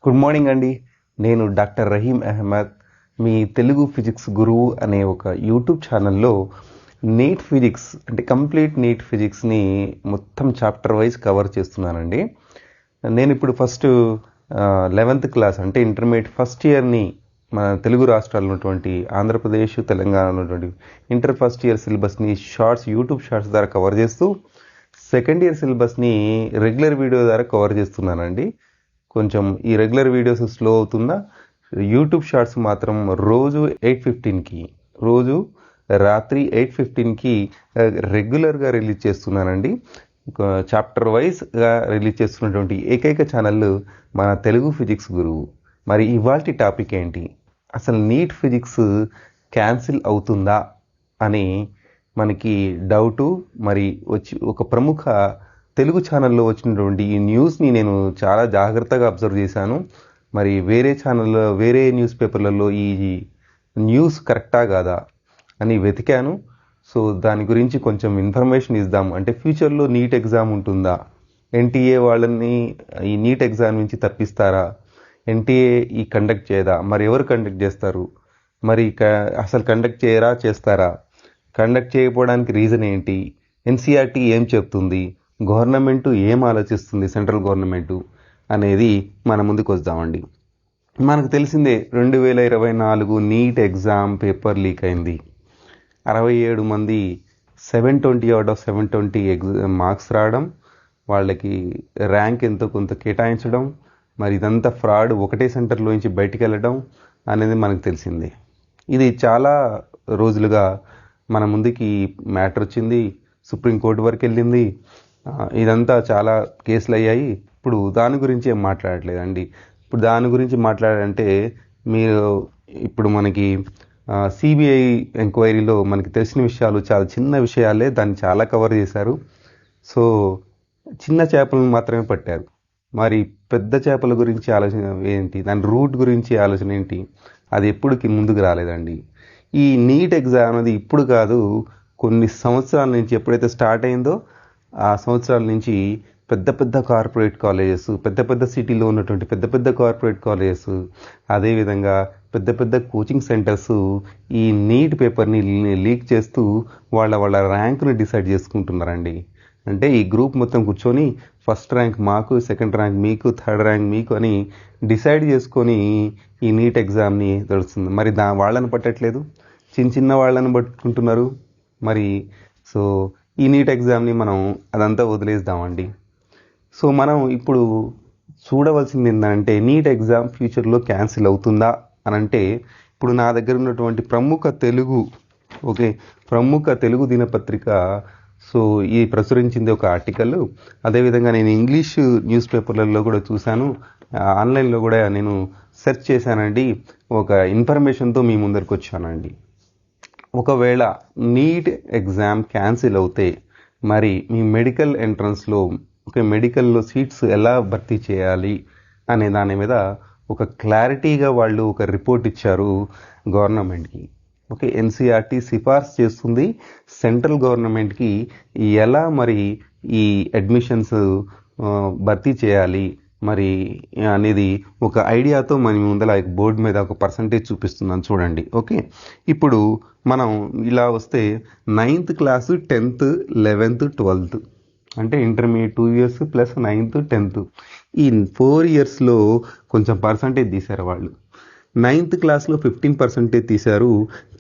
Good morning అండి. నేను doctor Rahim Ahmed, మీ తెలుగు ఫిజిక్స్ గురువు అనే ఒక యూట్యూబ్ ఛానల్లో నీట్ ఫిజిక్స్ అంటే కంప్లీట్ నీట్ ఫిజిక్స్ని మొత్తం చాప్టర్ వైజ్ కవర్ చేస్తున్నానండి. నేను ఇప్పుడు ఫస్ట్ 11th క్లాస్ అంటే ఇంటర్మీడియట్ ఫస్ట్ ఇయర్ని మన తెలుగు రాష్ట్రాల్లో ఉన్నటువంటి ఆంధ్రప్రదేశ్, తెలంగాణ ఉన్నటువంటి ఇంటర్ ఫస్ట్ ఇయర్ సిలబస్ని యూట్యూబ్ షార్ట్స్ ద్వారా కవర్ చేస్తూ సెకండ్ ఇయర్ సిలబస్ని రెగ్యులర్ వీడియో ద్వారా కవర్ చేస్తున్నానండి. కొంచెం ఈ రెగ్యులర్ వీడియోస్ స్లో అవుతున్నా యూట్యూబ్ షార్ట్స్ మాత్రం రోజు రాత్రి 8:15కి రెగ్యులర్గా రిలీజ్ చేస్తున్నానండి. చాప్టర్ వైజ్గా రిలీజ్ చేస్తున్నటువంటి ఏకైక ఛానల్ మన తెలుగు ఫిజిక్స్ గురువు. మరి ఇవాల్టి టాపిక్ ఏంటి, అసలు నీట్ ఫిజిక్స్ క్యాన్సిల్ అవుతుందా అని మనకి డౌటు. మరి ఒక ప్రముఖ తెలుగు ఛానల్లో వచ్చినటువంటి ఈ న్యూస్ని నేను చాలా జాగ్రత్తగా అబ్జర్వ్ చేశాను. మరి వేరే న్యూస్ పేపర్లలో ఈ న్యూస్ కరెక్టా కాదా అని వెతికాను. సో దాని గురించి కొంచెం ఇన్ఫర్మేషన్ ఇద్దాం. అంటే ఫ్యూచర్లో నీట్ ఎగ్జామ్ ఉంటుందా, ఎన్టీఏ వాళ్ళని ఈ నీట్ ఎగ్జామ్ నుంచి తప్పిస్తారా, ఎన్టీఏ ఈ కండక్ట్ చేయదా, మరి ఎవరు కండక్ట్ చేస్తారు, మరి అసలు కండక్ట్ చేయరా చేస్తారా, కండక్ట్ చేయకపోవడానికి రీజన్ ఏంటి, ఎన్సీఆర్టీ ఏం చెప్తుంది, గవర్నమెంట్ ఏం ఆలోచిస్తుంది, సెంట్రల్ గవర్నమెంట్ అనేది మన ముందుకు వద్దామండి. మనకు తెలిసిందే 2024 నీట్ ఎగ్జామ్ పేపర్ లీక్ అయింది. 67 మంది 720 అవుట్ ఆఫ్ 720 మార్క్స్ రావడం, వాళ్ళకి ర్యాంక్ ఎంతో కొంత కేటాయించడం, మరి ఇదంతా ఫ్రాడ్, ఒకటే సెంటర్లో నుంచి బయటికి వెళ్ళడం అనేది మనకు తెలిసిందే. ఇది చాలా రోజులుగా మన ముందుకి మ్యాటర్ వచ్చింది, సుప్రీంకోర్టు వరకు వెళ్ళింది. ఇదంతా చాలా కేసులు అయ్యాయి. ఇప్పుడు దాని గురించి ఏం మాట్లాడట్లేదండి. ఇప్పుడు దాని గురించి మాట్లాడాలంటే ఇప్పుడు మనకి సిబిఐ ఎంక్వైరీలో మనకి తెలిసిన విషయాలు చాలా చిన్న విషయాలే, దాన్ని చాలా కవర్ చేశారు. సో చిన్న చేపలను మాత్రమే పట్టారు. మరి పెద్ద చేపల గురించి ఆలోచన ఏంటి, దాని రూట్ గురించి ఆలోచన ఏంటి, అది ఎప్పుడుకి ముందుకు రాలేదండి. ఈ నీట్ ఎగ్జామ్ అనేది ఇప్పుడు కాదు, కొన్ని సంవత్సరాల నుంచి ఎప్పుడైతే స్టార్ట్ అయిందో ఆ సంవత్సరాల నుంచి పెద్ద పెద్ద కార్పొరేట్ కాలేజెస్, పెద్ద పెద్ద సిటీలో ఉన్నటువంటి పెద్ద పెద్ద కార్పొరేట్ కాలేజెస్, అదేవిధంగా పెద్ద పెద్ద కోచింగ్ సెంటర్స్ ఈ నీట్ పేపర్ని లీక్ చేస్తూ వాళ్ళ ర్యాంకుని డిసైడ్ చేసుకుంటున్నారండి. అంటే ఈ గ్రూప్ మొత్తం కూర్చొని ఫస్ట్ ర్యాంక్ మాకు, సెకండ్ ర్యాంక్ మీకు, థర్డ్ ర్యాంక్ మీకు అని డిసైడ్ చేసుకొని ఈ నీట్ ఎగ్జామ్ని నడుస్తుంది. మరి వాళ్ళని పట్టట్లేదు, చిన్న వాళ్ళని పట్టుకుంటున్నారు. మరి సో ఈ నీట్ ఎగ్జామ్ని మనం అదంతా వదిలేద్దామండి. సో మనం ఇప్పుడు చూడవలసింది ఏంటంటే నీట్ ఎగ్జామ్ ఫ్యూచర్లో క్యాన్సిల్ అవుతుందా అని అంటే, ఇప్పుడు నా దగ్గర ఉన్నటువంటి ప్రముఖ తెలుగు దినపత్రిక సో ఈ ప్రచురించింది ఒక ఆర్టికల్. అదేవిధంగా నేను ఇంగ్లీష్ న్యూస్ పేపర్లలో కూడా చూశాను, ఆన్లైన్లో కూడా నేను సెర్చ్ చేశానండి. ఒక ఇన్ఫర్మేషన్తో మీ ముందరికి వచ్చానండి. ఒకవేళ నీట్ ఎగ్జామ్ క్యాన్సిల్ అవుతే మరి మీ మెడికల్ ఎంట్రన్స్లో మెడికల్లో సీట్స్ ఎలా భర్తీ చేయాలి అనే దాని మీద ఒక క్లారిటీగా వాళ్ళు ఒక రిపోర్ట్ ఇచ్చారు గవర్నమెంట్కి. ఎన్సీఆర్టీ సిఫార్సు చేస్తుంది సెంట్రల్ గవర్నమెంట్కి ఎలా మరి ఈ అడ్మిషన్స్ భర్తీ చేయాలి మరి అనేది ఒక ఐడియాతో మన ముందర బోర్డు మీద ఒక పర్సంటేజ్ చూపిస్తున్నాను చూడండి. ఇప్పుడు మనం ఇలా వస్తే 9th class, 10th, 11th, 12th అంటే intermediate 2 years plus 9th, 10th ఈ 4 yearsలో కొంచెం పర్సంటేజ్ తీశారు వాళ్ళు. 9th క్లాస్లో 15% తీశారు,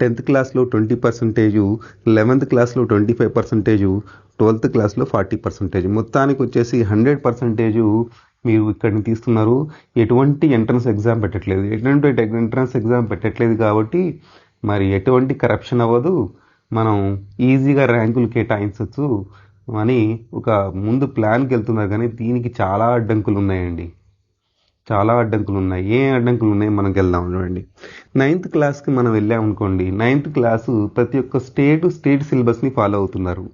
10th క్లాస్లో 20%, 11th క్లాస్లో 25%, 12th క్లాస్లో 40%. మొత్తానికి వచ్చేసి 100% మీరు ఇక్కడిని తీస్తున్నారు. ఎటువంటి ఎంట్రన్స్ ఎగ్జామ్ పెట్టట్లేదు కాబట్టి మరి ఎటువంటి కరప్షన్ అవ్వదు, మనం ఈజీగా ర్యాంకులు కేటాయించవచ్చు అని ఒక ముందు ప్లాన్కి వెళ్తున్నారు. కానీ దీనికి చాలా అడ్డంకులు ఉన్నాయండి, ఏం అడ్డంకులు ఉన్నాయి మనకు వెళ్దాం చూడండి. 9th క్లాస్కి మనం వెళ్ళామనుకోండి, 9th క్లాసు ప్రతి ఒక్క స్టేట్ సిలబస్ని ఫాలో అవుతున్నారు.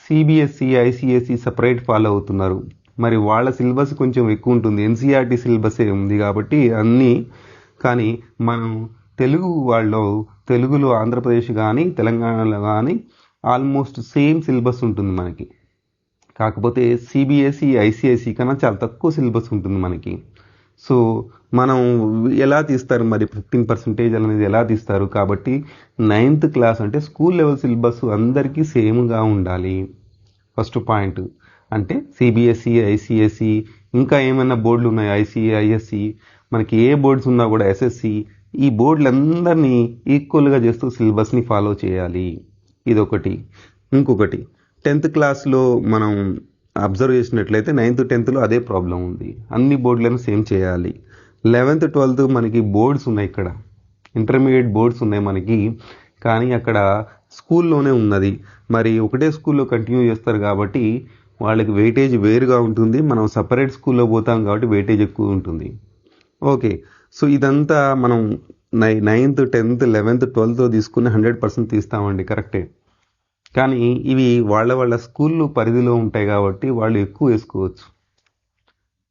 సిబిఎస్ఈ, ఐసిఎస్ఈ సపరేట్ ఫాలో అవుతున్నారు. మరి వాళ్ళ సిలబస్ కొంచెం ఎక్కువ ఉంటుంది, ఎన్సీఆర్టీ సిలబసే ఉంది కాబట్టి అన్నీ. కానీ మనం తెలుగులో ఆంధ్రప్రదేశ్ కానీ తెలంగాణలో కానీ ఆల్మోస్ట్ సేమ్ సిలబస్ ఉంటుంది మనకి. కాకపోతే సిబిఎస్ఈ ఐసిఐసి కన్నా చాలా తక్కువ సిలబస్ ఉంటుంది మనకి. సో మనం ఎలా తీస్తారు మరి 15% అనేది ఎలా తీస్తారు? కాబట్టి 9th క్లాస్ అంటే స్కూల్ లెవెల్ సిలబస్ అందరికీ సేమ్గా ఉండాలి. ఫస్ట్ పాయింట్ అంటే సిబిఎస్ఈ ఐసిఎస్ఈ ఇంకా ఏమైనా బోర్డులు ఉన్నాయి, ఐసిఏ ఐఎస్సి, మనకి ఏ బోర్డ్స్ ఉన్నా కూడా ఎస్ఎస్సి, ఈ బోర్డులందరినీ ఈక్వల్గా చేస్తూ సిలబస్ని ఫాలో చేయాలి. ఇదొకటి. ఇంకొకటి 10th క్లాస్లో మనం అబ్జర్వ్ చేసినట్లయితే 9th 10thలో అదే ప్రాబ్లం ఉంది. అన్ని బోర్డులను సేమ్ చేయాలి. 11th 12th మనకి బోర్డ్స్ ఉన్నాయి, ఇక్కడ ఇంటర్మీడియట్ బోర్డ్స్ ఉన్నాయి మనకి, కానీ అక్కడ స్కూల్లోనే ఉన్నది. మరి ఒకటే స్కూల్లో కంటిన్యూ చేస్తారు కాబట్టి వాళ్ళకి వెయిటేజ్ వేరుగా ఉంటుంది. మనం సపరేట్ స్కూల్లో పోతాం కాబట్టి వెయిటేజ్ ఎక్కువ ఉంటుంది. ఓకే, సో ఇదంతా మనం 9th 10th 11th 12th తీసుకుని 100% తీస్తామండి, కరెక్టే. కానీ ఇవి వాళ్ళ స్కూళ్ళు పరిధిలో ఉంటాయి కాబట్టి వాళ్ళు ఎక్కువ వేసుకోవచ్చు.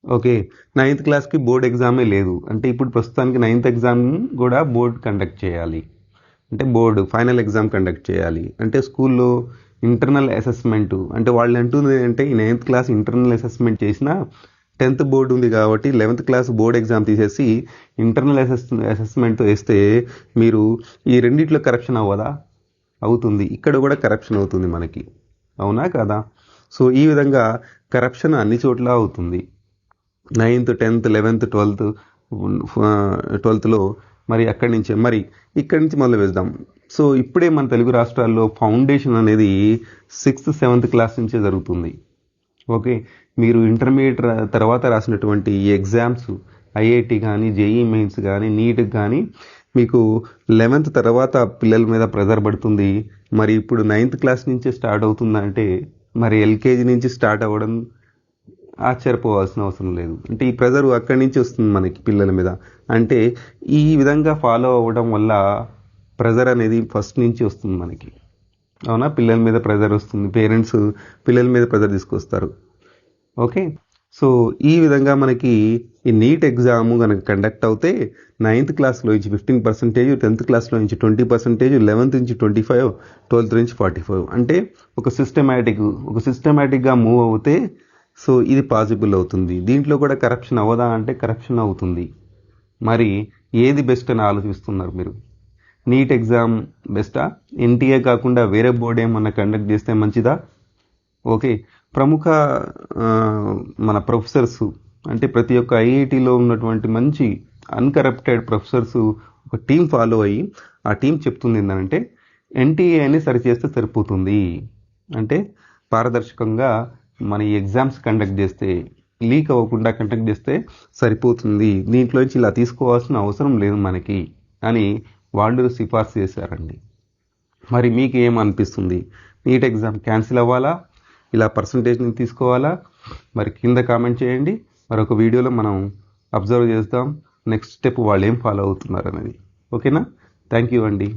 ఓకే, 9th క్లాస్కి బోర్డ్ ఎగ్జామే లేదు అంటే ఇప్పుడు ప్రస్తుతానికి 9th ఎగ్జామ్ కూడా బోర్డ్ కండక్ట్ చేయాలి, అంటే బోర్డు ఫైనల్ ఎగ్జామ్ కండక్ట్ చేయాలి. అంటే స్కూల్లో ఇంటర్నల్ అసెస్మెంట్, అంటే వాళ్ళు అంటుంది అంటే ఈ 9th క్లాస్ ఇంటర్నల్ అసెస్మెంట్ చేసిన 10th బోర్డు ఉంది కాబట్టి 11th క్లాస్ బోర్డ్ ఎగ్జామ్ తీసేసి ఇంటర్నల్ అసెస్మెంట్ వేస్తే మీరు ఈ రెండిట్లో కరప్షన్ అవ్వదా? అవుతుంది. ఇక్కడ కూడా కరప్షన్ అవుతుంది మనకి, అవునా కదా? సో ఈ విధంగా కరప్షన్ అన్ని చోట్ల అవుతుంది. 9th 10th 11th 12thలో మరి ఇక్కడి నుంచి మొదలు వేద్దాం. సో ఇప్పుడే మన తెలుగు రాష్ట్రాల్లో ఫౌండేషన్ అనేది 6th 7th క్లాస్ నుంచే జరుగుతుంది. ఓకే, మీరు ఇంటర్మీడియట్ తర్వాత రాసినటువంటి ఈ ఎగ్జామ్స్ ఐఐటి కానీ జేఈ మెయిన్స్ కానీ నీట్కి కానీ మీకు 11th తర్వాత పిల్లల మీద ప్రెజర్ పడుతుంది. మరి ఇప్పుడు 9th క్లాస్ నుంచే స్టార్ట్ అవుతుందంటే మరి ఎల్కేజీ నుంచి స్టార్ట్ అవ్వడం ఆశ్చర్యపోవాల్సిన అవసరం లేదు. అంటే ఈ ప్రెజర్ అక్కడి నుంచి వస్తుంది మనకి పిల్లల మీద. అంటే ఈ విధంగా ఫాలో అవ్వడం వల్ల ప్రెజర్ అనేది ఫస్ట్ నుంచి వస్తుంది మనకి, అవునా? పిల్లల మీద ప్రెజర్ వస్తుంది, పేరెంట్స్ పిల్లల మీద ప్రెజర్ తీసుకొస్తారు. ఓకే, సో ఈ విధంగా మనకి ఈ నీట్ ఎగ్జామ్ కనుక కండక్ట్ అవుతే 9th క్లాస్లో నుంచి 15%, 10th క్లాస్లో నుంచి 20%, 11th నుంచి 25%, 12th నుంచి 45%. అంటే ఒక సిస్టమేటిక్గా మూవ్ అవుతే సో ఇది పాసిబుల్ అవుతుంది. దీంట్లో కూడా కరప్షన్ అవ్వదా అంటే కరప్షన్ అవుతుంది. మరి ఏది బెస్ట్ అని ఆలోచిస్తున్నారు మీరు? NEET exam బెస్టా? ఎన్టీఏ కాకుండా వేరే బోర్డు ఏమన్నా కండక్ట్ చేస్తే మంచిదా? ఓకే, ప్రముఖ మన ప్రొఫెసర్స్ అంటే ప్రతి ఒక్క ఐఐటిలో ఉన్నటువంటి మంచి అన్కరప్టెడ్ ప్రొఫెసర్స్ ఒక టీం ఫాలో అయ్యి ఆ టీం చెప్తుంది ఏంటంటే ఎన్టీఏని సరిచేస్తే సరిపోతుంది. అంటే పారదర్శకంగా మన ఈ ఎగ్జామ్స్ కండక్ట్ చేస్తే, లీక్ అవ్వకుండా కండక్ట్ చేస్తే సరిపోతుంది, దీంట్లోంచి ఇలా తీసుకోవాల్సిన అవసరం లేదు మనకి అని వాళ్ళు సిఫార్సు చేశారండి. మరి మీకు ఏమనిపిస్తుంది? నీట్ ఎగ్జామ్ క్యాన్సిల్ అవ్వాలా, ఇలా పర్సంటేజ్ని తీసుకోవాలా? మరి కింద కామెంట్ చేయండి. మరొక వీడియోలో మనం అబ్జర్వ్ చేస్తాం నెక్స్ట్ స్టెప్ వాళ్ళు ఏం ఫాలో అవుతున్నారు అనేది. ఓకేనా? థ్యాంక్ యూ అండి.